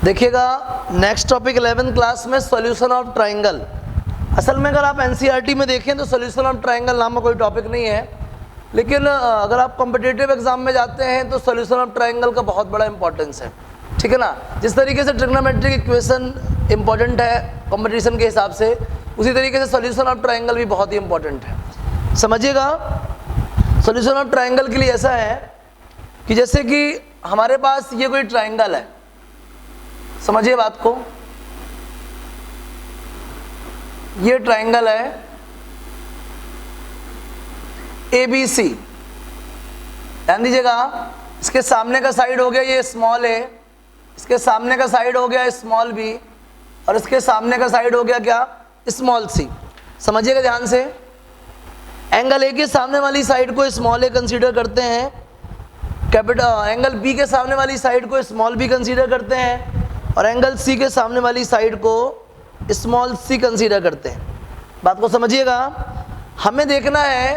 देखिएगा next topic 11th class में solution of triangle. असल में अगर आप एनसीईआरटी में देखें तो सॉल्यूशन ऑफ ट्रायंगल नाम का कोई टॉपिक नहीं है, लेकिन अगर आप कॉम्पिटिटिव एग्जाम में जाते हैं तो सॉल्यूशन ऑफ ट्रायंगल का बहुत बड़ा इंपॉर्टेंस है। ठीक है ना, जिस तरीके से ट्रिग्नोमेट्रिक इक्वेशन इंपॉर्टेंट है कंपटीशन के हिसाब से, उसी तरीके से सॉल्यूशन ऑफ ट्रायंगल भी बहुत ही इंपॉर्टेंट है। समझिएगा, सॉल्यूशन ऑफ ट्रायंगल के लिए ऐसा है कि जैसे कि हमारे पास ये कोई ट्रायंगल है, समझिए बात को, ये ट्रायंगल है ABC। ध्यान दीजिएगा, इसके सामने का साइड हो गया ये स्मॉल a, इसके सामने का साइड हो गया स्मॉल b, और इसके सामने का साइड हो गया क्या, स्मॉल c। समझिएगा ध्यान से, एंगल a के सामने वाली साइड को स्मॉल a कंसीडर करते हैं, कैपिटल एंगल b के सामने वाली साइड को स्मॉल b कंसीडर करते हैं, और एंगल c के सामने वाली साइड को स्मॉल c कंसीडर करते हैं। बात को समझिएगा, हमें देखना है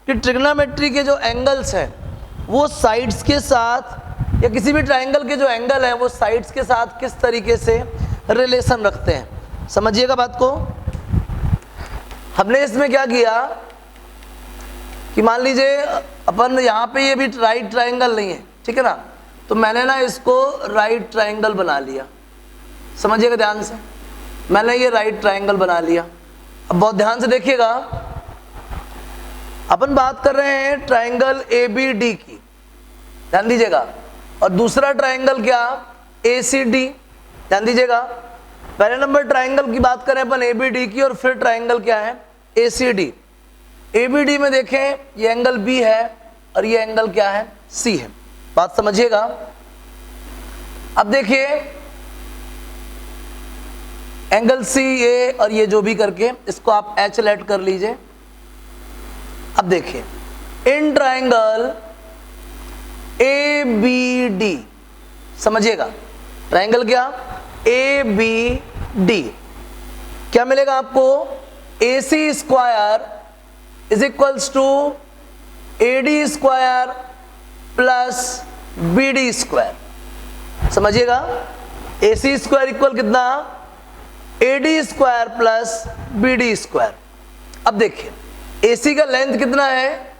कि ट्रिग्नोमेट्री के जो एंगल्स हैं वो साइड्स के साथ, या किसी भी ट्रायंगल के जो एंगल हैं वो साइड्स के साथ किस तरीके से रिलेशन रखते हैं। समझिएगा बात को, हमने इसमें क्या किया कि मान लीजिए अपन यहाँ पे ये भी राइट ट्रायंगल नहीं है, ठीक है ना, तो मैंने ना इसको राइट ट्रायंगल बना लिया। समझिएगा ध्यान से, मैंने ये राइट ट्रायंगल बना लिया। अब बहुत ध्यान से देखिएगा, अपन बात कर रहे हैं ट्रायंगल ABD की, ध्यान दीजिएगा, और दूसरा ट्रायंगल क्या, ACD। ध्यान दीजिएगा, पहले नंबर ट्रायंगल की बात करें अपन ABD की, और फिर ट्रायंगल क्या है, ACD। ABD में देखें ये एंगल B है और ये एंगल क्या है, C है। बात समझिएगा। अब देखिए एंगल CA और ये जो भी करके इसको आप H लेट कर लीजिए। अब देखिए इन ट्रायंगल ABD, समझिएगा ट्रायंगल क्या, ABD, क्या मिलेगा आपको, AC square is equals to AD square plus BD square. समझिएगा, AC स्क्वायर इक्वल कितना, AD square plus BD square. अब देखिए AC का लेंथ कितना है,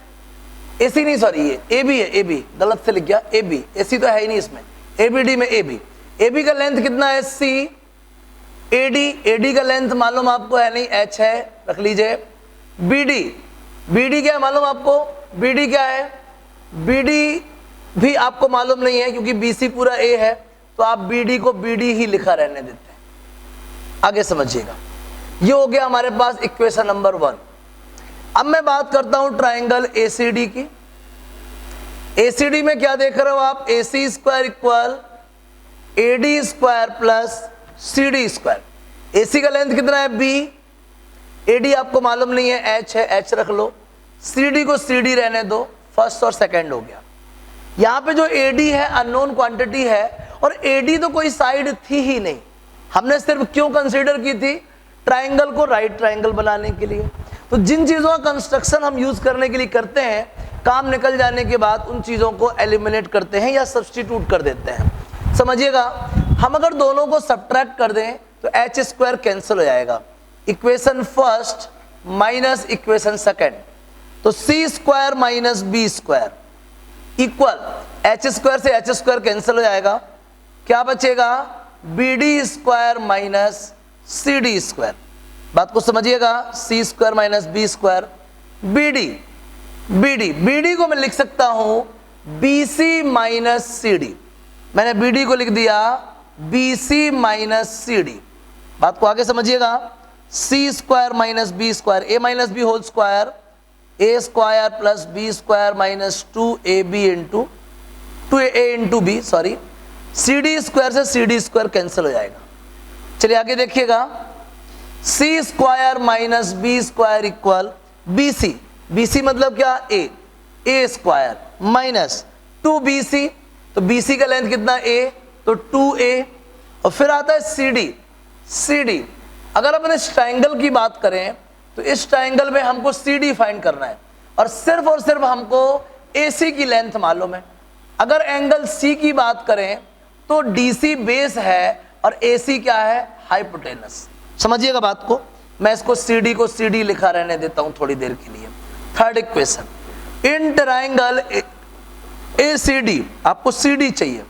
AC नहीं सॉरी ये AB है, AB गलत से लिख गया, AB, AC तो है ही नहीं इसमें, ABD में AB का लेंथ कितना है C, AD का लेंथ मालूम आपको है नहीं, H है, रख लीजिए। BD क्या है मालूम आपको, BD क्या है, BD भी आपको मालूम नहीं है क्योंकि BC पूरा A है, तो आप BD को BD ही लिखा रहने देते हैं। आगे समझिएगा, ये हो गया हमारे पास इक्वेशन नंबर 1। अब मैं बात करता हूं ट्रायंगल ACD की। ACD में क्या देख रहे हो आप, AC square equal AD square plus CD square. AC का लेंथ कितना है B, AD आपको मालूम नहीं है, H है, H रख लो, CD को CD रहने दो, फर्स्ट और सेकंड हो गया। यहाँ पे जो AD है अननोन क्वांटिटी है, और AD तो कोई साइड थी ही नहीं, हमने सिर्फ क्यों कंसीडर की थी, ट्रायंगल को राइट ट्रायंगल बनाने के लिए। तो जिन चीज़ों का कंस्ट्रक्शन हम यूज करने के लिए करते हैं, काम निकल जाने के बाद उन चीज़ों को एलिमिनेट करते हैं या सब्स्टिट्यूट कर देते हैं। समझिएगा, हम अगर दोनों को सब्ट्रैक्ट कर दें तो H स्क्वायर कैंसिल हो जाएगा, equation first minus equation second, तो C square minus B square equal H square से H स्क्वायर कैंसिल हो जाएगा, क्या बचेगा, BD square minus CD square. बात को समझिएगा, C square minus B square, BD को मैं लिख सकता हूं BC माइनस CD, मैंने BD को लिख दिया BC माइनस CD। बात को आगे समझिएगा, C square minus B square, A minus B whole square, A square plus B square minus 2AB into 2A into B, sorry, CD square से CD square cancel हो जाएगा। चलिए आगे देखिएगा, C square minus B square equal BC मतलब क्या, A square minus 2BC, तो BC का लेंथ कितना A, तो 2A, और फिर आता है CD। अगर अपन इस ट्रायंगल की बात करें तो इस ट्रायंगल में हमको CD फाइंड करना है, और सिर्फ हमको AC की लेंथ मालूम है। अगर एंगल C की बात करें तो DC बेस है, और AC क्या है, हाइपोटेनस। समझिएगा बात को। मैं इसको CD को CD लिखा रहने देता हूं थोड़ी देर के लिए। Third equation, in triangle ACD, आपको CD चाहिए,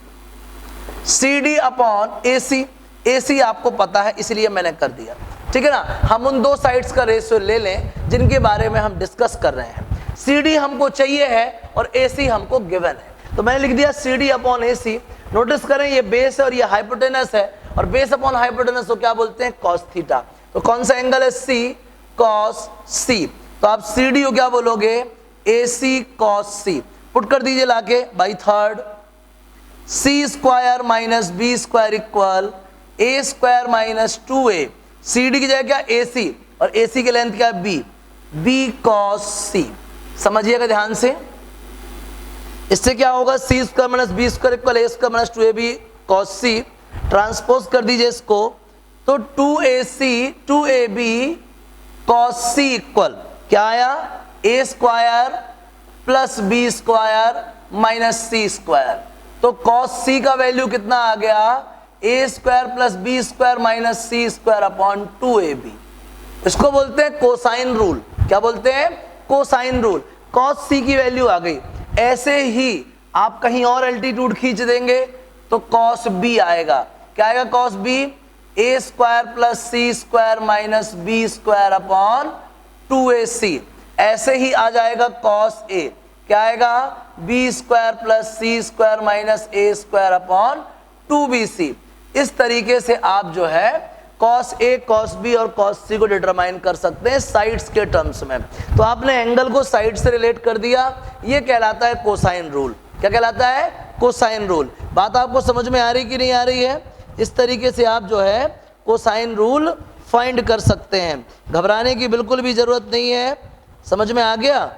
CD अपॉन AC, AC आपको पता है इसलिए मैंने कर दिया, ठीक है ना। हम उन दो साइड्स का रेशियो ले लें जिनके बारे में हम डिस्कस कर रहे हैं। CD हमको चाहिए है और AC हमको गिवन है, तो मैंने लिख दिया CD अपॉन AC। नोटिस करें ये बेस है और ये हाइपोटेनस है, और बेस अपॉन हाइपोटेनस को क्या बोलते हैं, कॉस थीटा। तो कौन सा एंगल है, C कॉस C। तो आप CD को क्या बोलोगे, AC कॉस C। पुट कर दीजिए लाके by third, C square minus B square equal A square minus 2A। CD की जगह क्या, AC, और AC की लेंथ क्या है, B कॉस C। समझिएगा ध्यान से। इससे क्या होगा, C square minus B square equal A square minus 2AB cos C। Transpose कर दीजिए इसको, तो 2AC 2AB cos C equal क्या आया, A square plus B square minus C square. तो कॉस C का वैल्यू कितना आ गया, A square plus B square minus C square upon 2AB। इसको बोलते हैं कोसाइन रूल। क्या बोलते हैं, कोसाइन रूल। कॉस C की वैल्यू आ गई। ऐसे ही आप कहीं और एल्टीट्यूड खींच देंगे तो कॉस B आएगा। क्या आएगा, cos B, A square plus C square minus B square upon 2AC। ऐसे ही आ जाएगा कॉस A, क्या आएगा, B square plus C square minus A square upon 2BC। इस तरीके से आप जो है cos A, cos B और cos C को डिटरमाइन कर सकते हैं साइड्स के टर्म्स में। तो आपने एंगल को साइड से रिलेट कर दिया, ये कहलाता है कोसाइन रूल। क्या कहलाता है, कोसाइन रूल। बात आपको समझ में आ रही कि नहीं आ रही है। इस तरीके से आप जो है कोसाइन रूल फाइंड कर सकते हैं, घबराने की बिल्कुल भी जरूरत नहीं है। समझ में आ गया।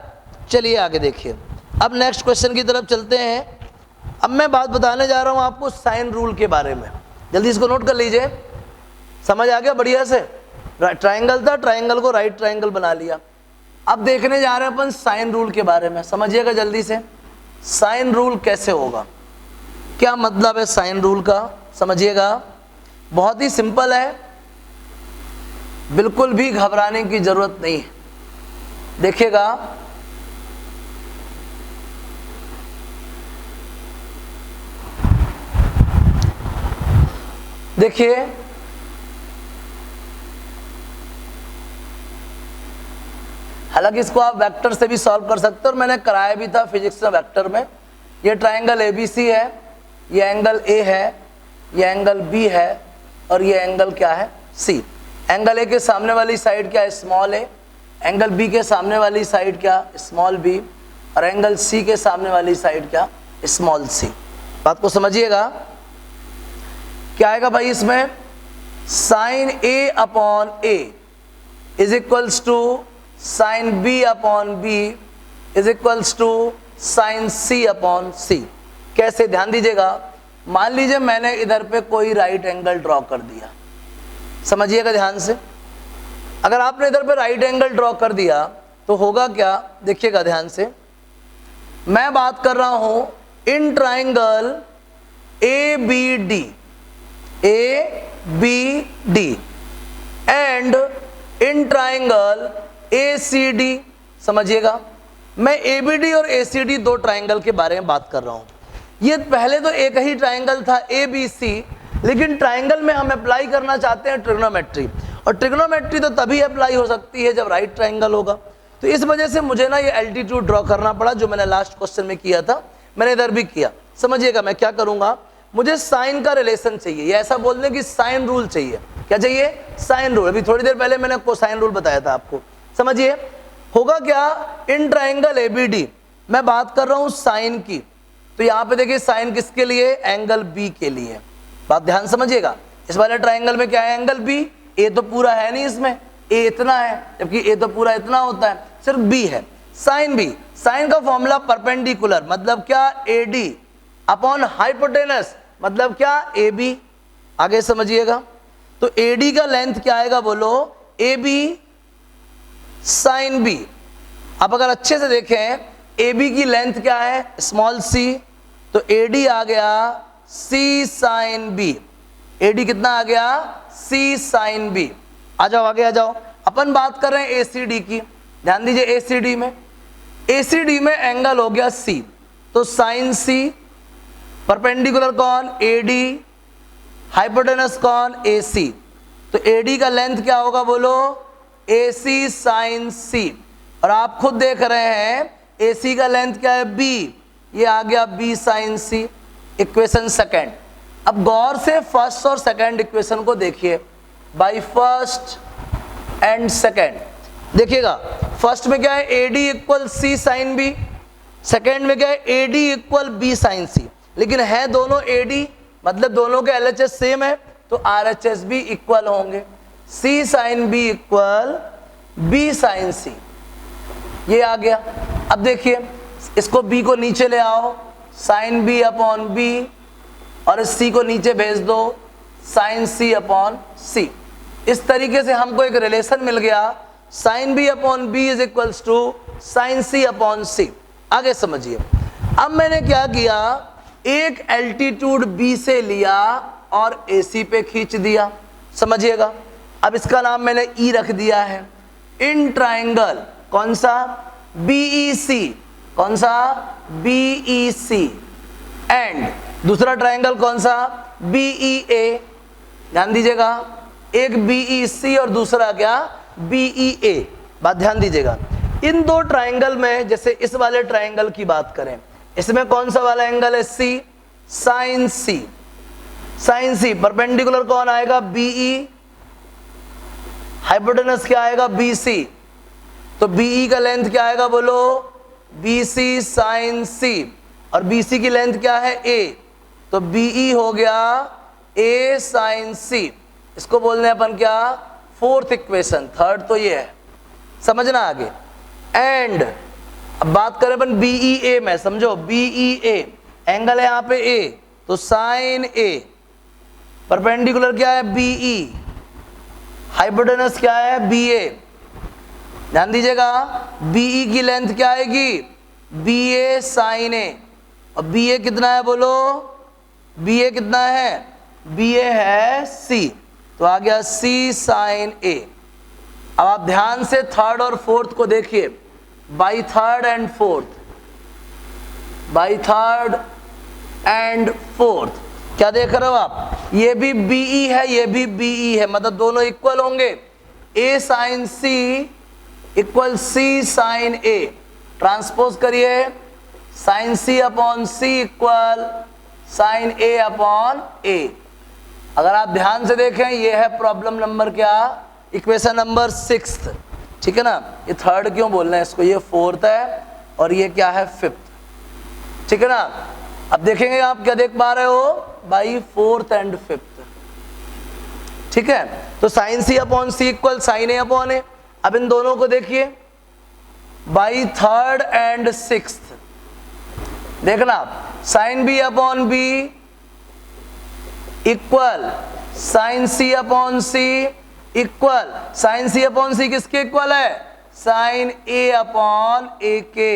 चलिए आगे देखिए, अब नेक्स्ट क्वेश्चन की तरफ चलते हैं। अब मैं बात बताने जा रहा हूं आपको साइन रूल के बारे में, जल्दी इसको नोट कर लीजिए। समझ आ गया बढ़िया से। ट्राइंगल था, ट्राइंगल को राइट ट्राइंगल बना लिया। अब देखने जा रहे हैं अपन साइन रूल के बारे में। समझिएगा जल्दी से, साइन रूल कैसे होगा, क्या मतलब है साइन रूल का, समझिएगा। बहुत ही सिंपल है, बिल्कुल भी घबराने की जरूरत नहीं है। देखिएगा, देखिए हालांकि इसको आप वेक्टर से भी सॉल्व कर सकते हो, और मैंने कराया भी था फिजिक्स में वेक्टर में। ये ट्राइंगल ABC है, ये एंगल A है, ये एंगल B है, और ये एंगल क्या है, C। एंगल A के सामने वाली साइड क्या है, स्मॉल a, एंगल B के सामने वाली साइड क्या, स्मॉल b, और एंगल C के सामने वाली साइड क्या, स्मॉल c। बात को समझिएगा। क्या आएगा भाई इसमें, sine A upon A is equals to sine B upon B is equals to sine C upon C। कैसे, ध्यान दीजिएगा। मान लीजिए मैंने इधर पे कोई राइट एंगल ड्रॉ कर दिया, समझिएगा ध्यान से। अगर आपने इधर पे राइट एंगल ड्रॉ कर दिया तो होगा क्या, देखिएगा ध्यान से। मैं बात कर रहा हूं in triangle ABD and in triangle ACD। समझिएगा, मैं ABD और ACD दो ट्राइंगल के बारे में बात कर रहा हूं। ये पहले तो एक ही ट्राइंगल था ABC, लेकिन ट्राइंगल में हम अप्लाई करना चाहते हैं ट्रिग्नोमेट्री, और ट्रिग्नोमेट्री तो तभी अप्लाई हो सकती है जब राइट ट्राइंगल होगा। तो इस वजह से मुझे ना ये एल्टीट्यूड ड्रॉ करना पड़ा, जो मैंने लास्ट क्वेश्चन में किया था, मैंने इधर भी किया। समझिएगा मैं क्या करूंगा, मुझे साइन का रिलेशन चाहिए, ये ऐसा बोल दें कि साइन रूल चाहिए। क्या चाहिए, साइन रूल। अभी थोड़ी देर पहले मैंने कोसाइन रूल बताया था आपको। समझिए होगा क्या, इन ट्राइंगल ABD मैं बात कर रहा हूं साइन की, तो यहां पे देखिए साइन किसके लिए, एंगल B के लिए। बात ध्यान समझिएगा। इस वाले ट्राइंगल में क्या है, एंगल B। A तो पूरा है नहीं इसमें, A इतना है, जबकि A तो पूरा इतना होता है, सिर्फ B है। साइन B, साइन का फॉर्मूला परपेंडिकुलर, मतलब क्या, AD अपॉन हाइपोटेनस, मतलब क्या, AB। आगे समझिएगा, तो AD का लेंथ क्या आएगा बोलो, AB साइन B। अब अगर अच्छे से देखें, AB की लेंथ क्या है, स्मॉल c, तो AD आ गया C साइन B। AD कितना आ गया, C साइन B। आ जाओ आगे आ जाओ, अपन बात कर रहे हैं ACD की। ध्यान दीजिए ACD में एंगल हो गया C, तो साइन C, परपेंडिकुलर कौन AD, हाइपोटेनस कौन AC। तो AD का लेंथ क्या होगा बोलो, AC साइन C। और आप खुद देख रहे हैं AC का लेंथ क्या है B, ये आ गया B sine C। Equation second. अब गौर से फर्स्ट और सेकंड इक्वेशन को देखिए, बाय फर्स्ट एंड सेकंड। देखिएगा फर्स्ट में क्या है AD equal C sine B, second में क्या है AD equal B sine C। लेकिन है दोनों AD, मतलब दोनों के LHS सेम है, तो RHS भी इक्वल होंगे। C sine B equal B sine C, ये आ गया। अब देखिए इसको B को नीचे ले आओ, साइन B अपॉन B, और इस C को नीचे भेज दो, साइन C अपॉन C। इस तरीके से हमको एक रिलेशन मिल गया, sine B upon B is equals to sine C upon C। आगे समझिए, अब मैंने क्या किया, एक एल्टीट्यूड B से लिया और AC पे खींच दिया, समझिएगा। अब इसका नाम मैंने E रख दिया है। इन ट्राइंगल कौन सा, BEC, कौन सा BEC, एंड दूसरा ट्राइंगल कौन सा BEA। ध्यान दीजिएगा, एक BEC और दूसरा क्या BEA। बात ध्यान दीजिएगा, इन दो ट्राइंगल में, जैसे इस वाले ट्राइंगल की बात करें, इसमें कौन सा वाला एंगल है C, sine C। Sine C perpendicular कौन आएगा BE, हाइपोटेनस क्या आएगा BC। तो BE का लेंथ क्या आएगा बोलो, BC साइन C, और BC की लेंथ क्या है A, तो BE हो गया A साइन C। इसको बोलने अपन क्या, फोर्थ इक्वेशन। थर्ड तो ये है, समझना आगे। एंड अब बात करें अपन BEA में, समझो BEA एंगल है यहाँ पे A, तो साइन A, परपेंडिकुलर क्या है BE, हाइपोटेनस क्या है BA। ध्यान दीजिएगा, BE की लेंथ क्या आएगी BA साइन A, और BA कितना है बोलो, BA कितना है, BA है C, तो आ गया C साइन A। अब आप ध्यान से थर्ड और फोर्थ को देखिए, by third and fourth, by third and fourth, क्या देख रहे हो आप, ये भी BE है, ये भी BE है, मतलब दोनों इक्वल होंगे। A sine C equal C sine A, transpose करिए, sine C upon C equal sine A upon A। अगर आप ध्यान से देखें, ये है प्रॉब्लम नंबर क्या, इक्वेशन नंबर 6, ठीक है ना। ये थर्ड क्यों बोल रहे हैं इसको, ये फोर्थ है और ये क्या है फिफ्थ, ठीक है ना। अब देखेंगे आप क्या देख पा रहे हो, बाई फोर्थ एंड फिफ्थ, ठीक है। तो sine C upon C equal sine A upon A। अब इन दोनों को देखिए, बाई थर्ड एंड सिक्स्थ, देखना sine B upon B equal sine C upon C equal sine C upon C किसके इक्वल है, साइन A अपॉन A के।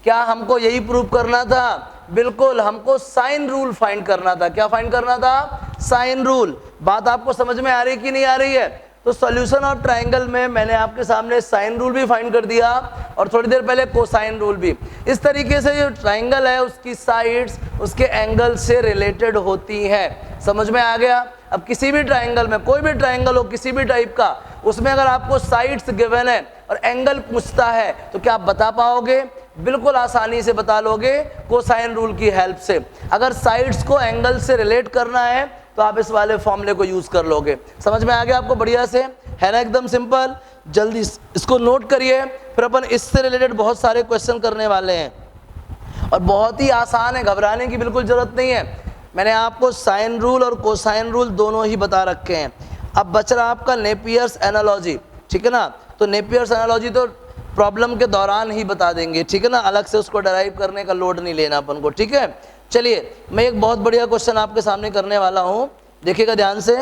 क्या हमको यही प्रूव करना था, बिल्कुल, हमको साइन रूल फाइंड करना था। क्या फाइंड करना था, साइन रूल। बात आपको समझ में आ रही कि नहीं आ रही है। तो सॉल्यूशन ऑफ ट्राइंगल में मैंने आपके सामने साइन रूल भी फाइंड कर दिया और थोड़ी देर पहले कोसाइन रूल भी। इस तरीके से जो ट्राइंगल है उसकी साइड्स उसके एंगल से रिलेटेड होती हैं। समझ में आ गया। अब किसी भी ट्राइंगल में, कोई भी ट्राइंगल हो किसी भी टाइप का, उसमें अगर आपको साइड्स गिवन है और एंगल पूछता है तो क्या आप बता पाओगे, बिल्कुल आसानी से बता लोगे कोसाइन रूल की हेल्प से। अगर साइड्स को एंगल से रिलेट करना है तो आप इस वाले फॉर्मूले को यूज कर लोगे। समझ में आ गया आपको, बढ़िया से है ना, एकदम सिंपल। जल्दी इसको नोट करिए, फिर अपन इससे रिलेटेड बहुत सारे क्वेश्चन करने वाले हैं और बहुत ही आसान है, घबराने की बिल्कुल जरूरत नहीं है। मैंने आपको साइन रूल और कोसाइन रूल दोनों ही बता रखे हैं। अब बच रहा आपका नेपियर्स एनालॉजी, ठीक है ना। तो नेपियर्स एनालॉजी तो प्रॉब्लम के दौरान ही बता देंगे, ठीक है ना, अलग से उसको डराइव करने का लोड नहीं लेना अपन को, ठीक है। चलिए मैं एक बहुत बढ़िया क्वेश्चन आपके सामने करने वाला हूँ, देखिएगा ध्यान से,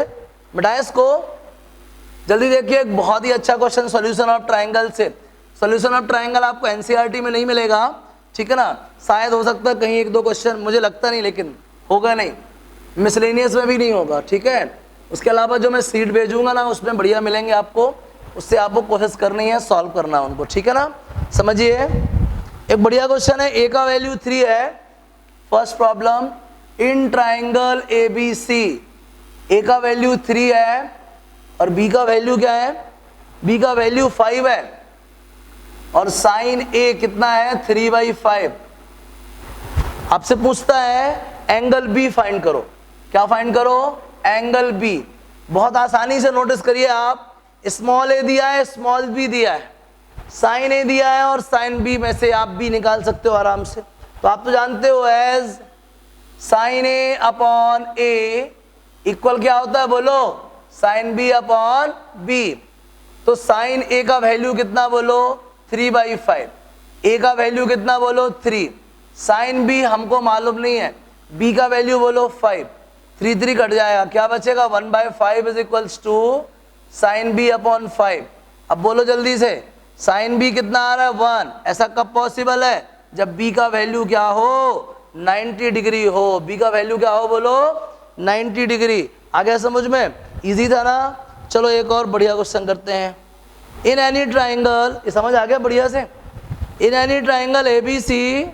मिटाए इसको, जल्दी देखिए। एक बहुत ही अच्छा क्वेश्चन सॉल्यूशन ऑफ ट्राइंगल से। सॉल्यूशन ऑफ ट्राइंगल आपको एनसीईआरटी में नहीं मिलेगा, ठीक है ना। शायद हो सकता है कहीं एक दो क्वेश्चन, मुझे लगता नहीं, लेकिन होगा नहीं। मिसलेनियस में भी नहीं होगा, ठीक है। उसके अलावा जो मैं सीट भेजूंगा ना उसमें बढ़िया मिलेंगे आपको, उससे आपको कोशिश करनी है, सॉल्व करना उनको, ठीक है ना। समझिए एक बढ़िया क्वेश्चन है, ए का वैल्यू 3 है। First problem, in triangle A B C A का वैल्यू 3 है और बी का वैल्यू क्या है, बी का वैल्यू 5 है और साइन ए कितना है 3/5। आपसे पूछता है एंगल बी फाइंड करो। क्या फाइंड करो, एंगल बी। बहुत आसानी से नोटिस करिए आप, स्मॉल ए दिया है, स्मॉल बी दिया है, साइन ए दिया है और साइन बी में से आप बी निकाल सकते हो आराम से। तो आप तो जानते हो as sign A upon A equal क्या होता है बोलो, साइन बी अपॉन बी। तो साइन ए का वैल्यू कितना बोलो 3/5, ए का वैल्यू कितना बोलो 3, साइन बी हमको मालूम नहीं है, बी का वैल्यू बोलो 5, 3 3 कट जाएगा, क्या बचेगा 1/5 is equals to sine B upon 5। अब बोलो जल्दी से, साइन बी कितना आ रहा है 1। ऐसा कब पॉसिबल है, जब बी का वैल्यू क्या हो 90 डिग्री हो, बी का वैल्यू क्या हो बोलो 90 डिग्री। आ गया समझ में, इजी था ना। चलो एक और बढ़िया क्वेश्चन करते हैं। इन एनी ट्राइंगल, ये समझ आ गया बढ़िया से, in any triangle A B C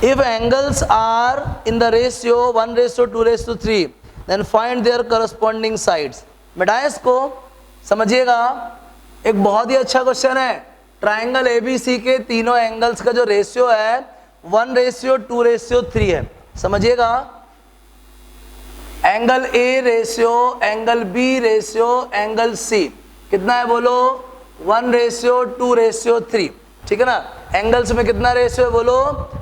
if angles are in the ratio 1:2:3 then find their corresponding sides। मिटाएं इसको, समझिएगा एक बहुत ही अच्छा क्वेश्चन है। ट्राइंगल एबीसी के तीनों एंगल्स का जो रेशियो है 1:2:3 है। समझिएगा angle A ratio, angle B ratio, angle C कितना है बोलो 1:2:3, ठीक है ना। एंगल्स में कितना रेशियो है बोलो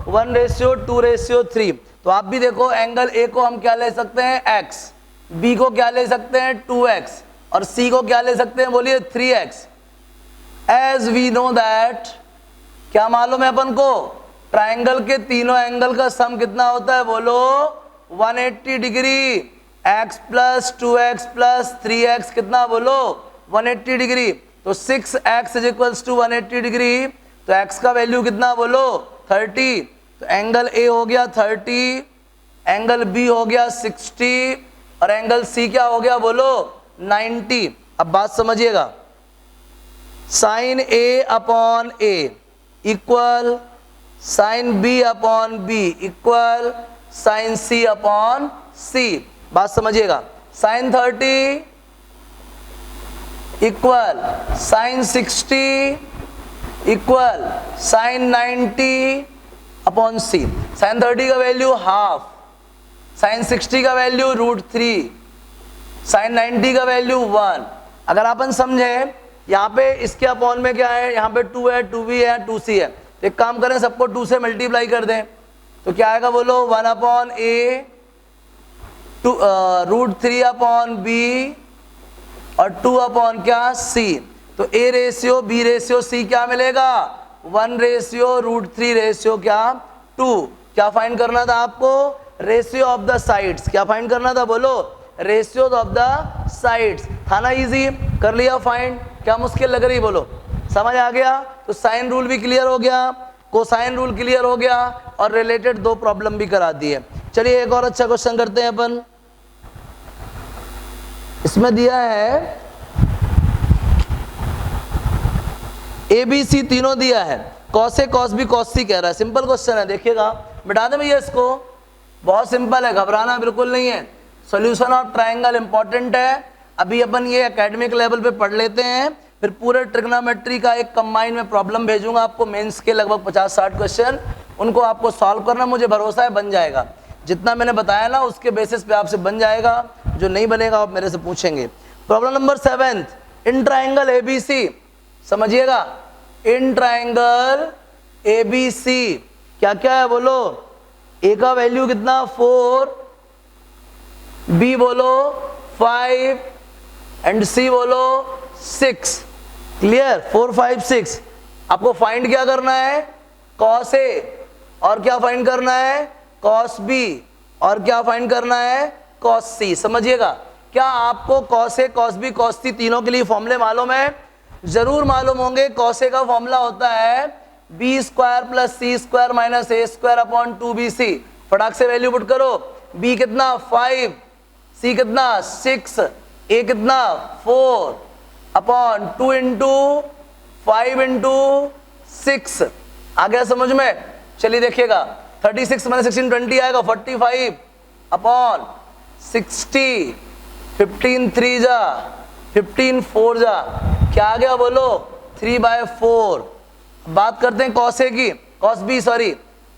1:2:3। तो आप भी देखो एंगल ए को हम क्या ले सकते हैं x, बी को क्या ले सकते हैं 2x और सी को क्या ले सकते हैं बोलिए 3x। As we know that, क्या मालूम है अपन को, ट्राइंगल के तीनों एंगल का सम कितना होता है बोलो 180 degree. x plus 2x plus 3x कितना बोलो 180 डिग्री। तो 6x is equals to 180 degree. तो x का वैल्यू कितना बोलो 30। तो एंगल A हो गया 30, एंगल B हो गया 60 और एंगल C क्या हो गया बोलो 90। अब बात समझिएगा, sine A upon A equal sine B upon B equal sine C upon C। बात समझिएगा, sine 30 equal sine 60 equal sine 90 upon C. Sine 30 का वैल्यू हाफ, साइन 60 का वैल्यू √3, साइन 90 का वैल्यू 1। अगर अपन समझे यहाँ पे इसके अपॉन में क्या है, यहाँ पे 2 है, 2b है, 2c है। एक काम करें सबको 2 से मल्टीप्लाई कर दें तो क्या आएगा बोलो 1/a √3 अपॉन b और 2 अपॉन क्या c। तो a ratio b ratio c क्या मिलेगा 1:√3 रेशियो क्या 2। क्या फाइंड करना था आपको, रेशियो ऑफ द साइड्स। क्या फाइंड करना था बोलो, रेशियो ऑफ द साइड्स। था ना इजी, कर लिया फाइंड। क्या मुश्किल लग रही बोलो, समझ आ गया। तो साइन रूल भी क्लियर हो गया, कोसाइन रूल क्लियर हो गया और रिलेटेड 2 प्रॉब्लम भी करा दी है। चलिए एक और अच्छा क्वेश्चन करते हैं अपन। इसमें दिया है ए बी सी तीनों दिया है, cos A cos B cos सी कह रहा है। सिंपल क्वेश्चन है, देखिएगा मिटा दे भैया इसको, बहुत सिंपल है, घबराना बिल्कुल नहीं है। सॉल्यूशन ऑफ ट्रायंगल इंपॉर्टेंट है। अभी अपन ये एकेडमिक लेवल पे पढ़ लेते हैं, फिर पूरे ट्रिग्नोमेट्री का एक कंबाइन में प्रॉब्लम भेजूंगा आपको, मेंस के लगभग 50-60 क्वेश्चन, उनको आपको सॉल्व करना, मुझे भरोसा है बन जाएगा। जितना मैंने बताया ना उसके बेसिस पे आपसे बन जाएगा, जो नहीं बनेगा आप मेरे से पूछेंगे। Problem number 7, in triangle ABC, समझिएगा इन ट्राइंगल एबीसी क्या क्या है बोलो, ए का वैल्यू कितना 4, बी बोलो 5 एंड सी बोलो 6। क्लियर, 4 5 6। आपको फाइंड क्या करना है, कॉस ए, और क्या फाइंड करना है कॉस बी, और क्या फाइंड करना है कॉस सी। समझिएगा, क्या आपको cos A cos B cos सी तीनों के लिए फॉर्मूले मालूम है, जरूर मालूम होंगे। कॉस ए का फॉर्मूला होता है b² + c² - a² upon 2bc। फटाक से वैल्यू पुट करो। b कितना 5, c कितना 6, a कितना 4 अपॉन 2 इंटू 5 इंटू 6। आ गया समझ में? चलिए देखिएगा 36 माइनस 16 20 आएगा 45 अपॉन 60, 15 3 जा 15 4 जा, क्या आ गया बोलो 3/4। बात करते हैं cos a की, cos b sorry,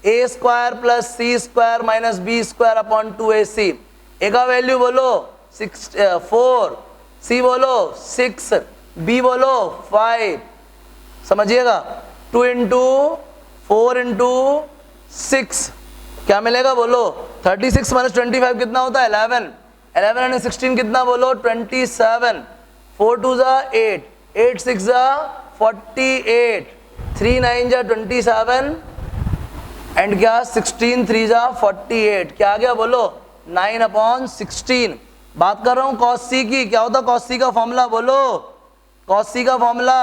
a square plus C square minus B square upon 2ac। a का वैल्यू बोलो 4, c बोलो 6, b बोलो 5, समझिएगा 2 इंटू 4 इंटू 6 क्या मिलेगा बोलो 36 माइनस 25 कितना होता है 11, 11 एंड 16 कितना बोलो 27, 4 2 जा 8, 8 6 जा 48, 3 9 जा 27 एंड क्या 16 3 जा 48, क्या आ गया बोलो 9/16। बात कर रहा हूँ cos c की, क्या होता है cos c का फॉर्मूला बोलो, cos c का formula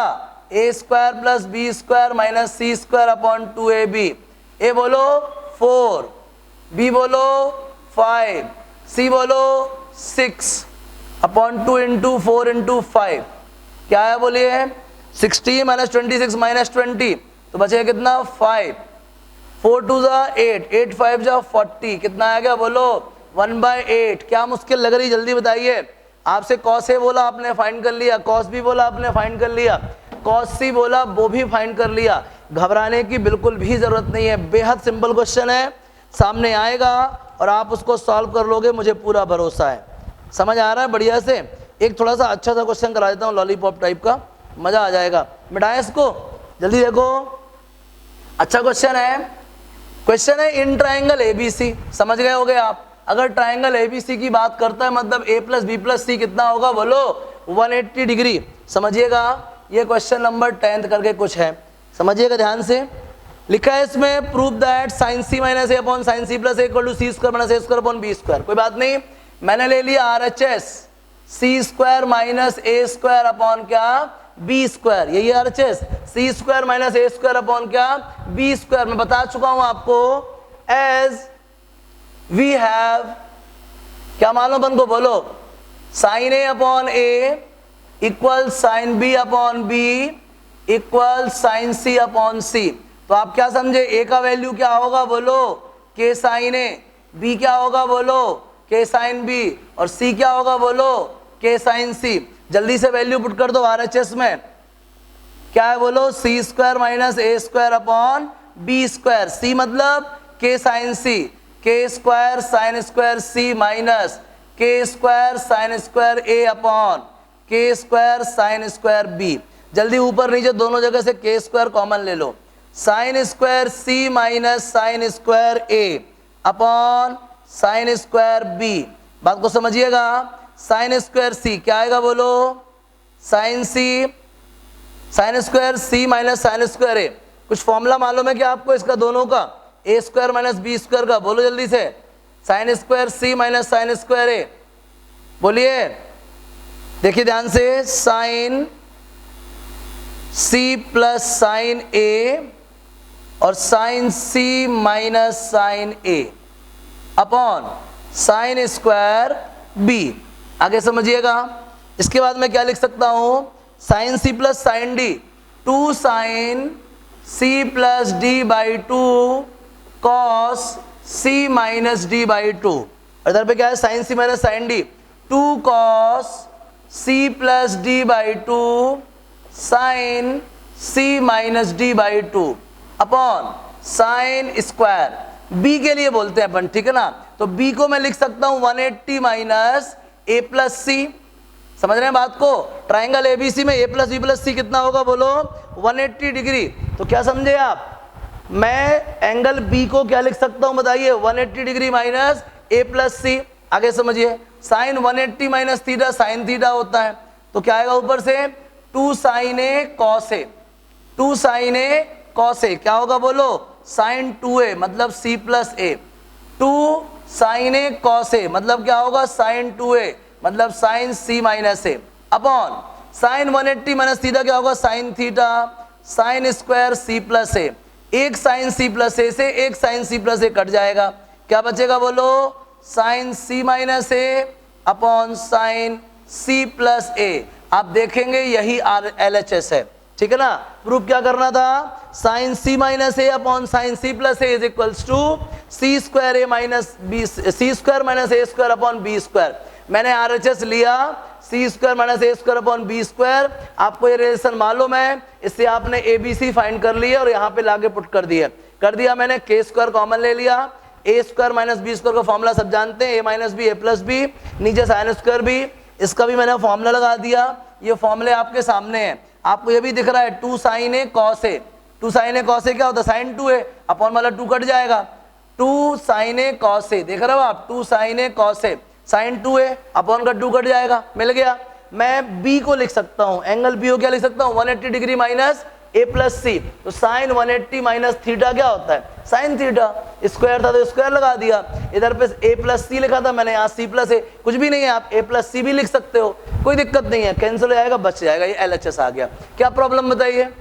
a square plus B square minus C square upon 2ab। a बोलो 4, b बोलो 5, c बोलो 6 अपॉन 2 इंटू 4 इंटू 5, क्या है बोलिए 60 माइनस 26 माइनस 20 तो बचेगा कितना 5, 4 2 जा 8, 8 5 जा 40, कितना आ गया बोलो 1/8। क्या मुश्किल लग रही जल्दी बताइए। आपसे cos a बोला आपने फाइंड कर लिया, cos b बोला आपने फाइंड कर लिया, cos c बोला वो भी फाइंड कर लिया। घबराने की बिल्कुल भी जरूरत नहीं है, बेहद सिंपल क्वेश्चन है, सामने आएगा और आप उसको सॉल्व कर लोगे, मुझे पूरा भरोसा है। समझ आ रहा है बढ़िया से? एक थोड़ा सा अच्छा सा क्वेश्चन करा देता हूँ लॉलीपॉप टाइप का, मजा आ जाएगा। मिटाएं इसको, जल्दी देखो, अच्छा क्वेश्चन है। क्वेश्चन है इन ट्राइंगल एबीसी, समझ गए होगे आप। अगर ट्राइंगल एबीसी की बात करता है मतलब a प्लस बी प्लस सी कितना होगा बोलो 180 डिग्री। समझिएगा ये क्वेश्चन नंबर 10 करके कुछ है, समझिएगा ध्यान से। लिखा है इसमें prove that sine C minus A upon sine C plus A equal to C square minus A square upon B square. कोई बात नहीं, मैंने ले लिया RHS C square minus A square upon क्या बी स्क्वायर, यही RHS C square minus A square upon क्या B square. मैं बता चुका हूं आपको एज वी हैव, क्या मालूम अपन को बोलो, sine A upon A equal sine B upon B equal sine C upon C. तो आप क्या समझे, ए का वैल्यू क्या होगा बोलो के साइन ए, बी क्या होगा बोलो के साइन बी और सी क्या होगा बोलो के साइन सी। जल्दी से वैल्यू पुट कर दो RHS में, क्या है बोलो सी square minus A square upon B square, सी मतलब के साइन सी, के स्क्वायर साइन स्क्वायर सी माइनस के स्क्वायर साइन स्क्वायर ए अपॉन के स्क्वायर साइन स्क्वायर बी। जल्दी ऊपर नीचे दोनों जगह से के स्क्वायर कॉमन ले लो, साइन स्क्वायर सी माइनस साइन स्क्वायर ए अपॉन साइन स्क्वायर बी। बात को समझिएगा, साइन स्क्वायर सी क्या आएगा बोलो साइन सी, साइन स्क्वायर सी माइनस साइन स्क्वायर ए। कुछ फॉर्मूला मालूम है क्या आपको इसका दोनों का, ए स्क्वायर माइनस बी स्क्वायर का, बोलो जल्दी से। साइन स्क्वायर सी माइनस साइन स्क्वायर ए, बोलिए, देखिए ध्यान से, साइन सी प्लस साइन ए और sign C minus sine A upon sine square B. आगे समझिएगा, इसके बाद मैं क्या लिख सकता हूं, sine C plus sine D, 2 sine C plus D by 2 cos C minus D by 2। इधर पे क्या है sine C minus sine D, 2 cos C plus D by 2 sine C minus D by 2 upon sine square B के लिए बोलते हैं अपन, ठीक है ना। तो बी को मैं लिख सकता हूं 180 माइनस ए प्लस सी। समझ रहे हैं बात को, ट्राइंगल एबीसी में ए प्लस बी प्लस सी कितना होगा बोलो 180 डिग्री। तो क्या समझे आप, मैं एंगल बी को क्या लिख सकता हूं बताइए 180 degree minus A plus C. आगे समझिए, sine 180 minus theta sine theta होता है, तो क्या आएगा ऊपर से 2 sine A cos A, 2 sine A cos A क्या होगा बोलो साइन 2a मतलब c plus A, 2 sine A cos A मतलब क्या होगा साइन 2a मतलब sine c minus A upon sine 180 minus theta क्या होगा sine theta sine square c plus ए। एक साइन c प्लस ए से एक साइन c प्लस ए कट जाएगा, क्या बचेगा बोलो, sign C minus A upon sine C plus ए। आप देखेंगे यही LHS है, ठीक है ना। प्रूफ क्या करना था, sine C minus A upon sine C plus A is equals to C square A minus B, C square minus A square upon B square. मैंने RHS लिया C square minus A square upon B square. आपको ये relation मालूम है, इससे आपने ABC find कर लिया और यहाँ पे लाके पुट कर दिया मैंने। के स्क्वायर कॉमन ले लिया, ए स्क्वायर माइनस बी स्क्वायर का फॉर्मूला सब जानते हैं, ए माइनस बी ए प्लस बी, नीचे साइन स्क्वायर बी, इसका भी मैंने फॉर्मूला लगा दिया। ये फॉर्मूले आपके सामने हैं, आपको ये भी दिख रहा है 2 sin a cos a। 2 sin a cos a क्या होता है, साइन 2a अपॉन वाला 2 कट जाएगा, 2 sin a cos a, देख रहे हो आप, 2 sin a cos a, sine 2a upon का 2 कट जाएगा, मिल गया। मैं b को लिख सकता हूँ, एंगल b को क्या लिख सकता हूँ, 180 डिग्री माइनस a प्लस सी, तो साइन 180 माइनस थीटा क्या होता है, साइन थीटा। स्क्वायर था तो स्क्वायर लगा दिया, इधर पे a प्लस सी लिखा था मैंने, यहाँ c प्लस ए, कुछ भी नहीं है, आप a प्लस सी भी लिख सकते हो, कोई दिक्कत नहीं है, कैंसिल हो जाएगा, बच जाएगा, ये LHS आ गया। क्या प्रॉब्लम बताइए,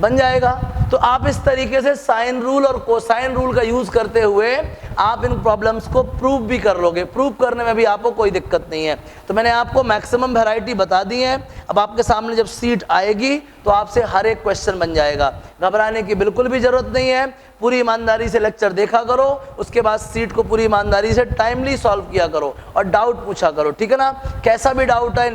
बन जाएगा। तो आप इस तरीके से साइन रूल और कोसाइन रूल का यूज करते हुए आप इन प्रॉब्लम्स को प्रूव भी कर लोगे, प्रूव करने में भी आपको कोई दिक्कत नहीं है। तो मैंने आपको मैक्सिमम वैरायटी बता दी है। अब आपके सामने जब सीट आएगी तो आपसे हर एक क्वेश्चन बन जाएगा, घबराने की बिल्कुल भी जरूरत नहीं है। पूरी ईमानदारी से लेक्चर देखा करो, उसके बाद सीट को पूरी ईमानदारी से टाइमली सॉल्व किया करो और डाउट पूछा करो, ठीक है ना। कैसा भी डाउट है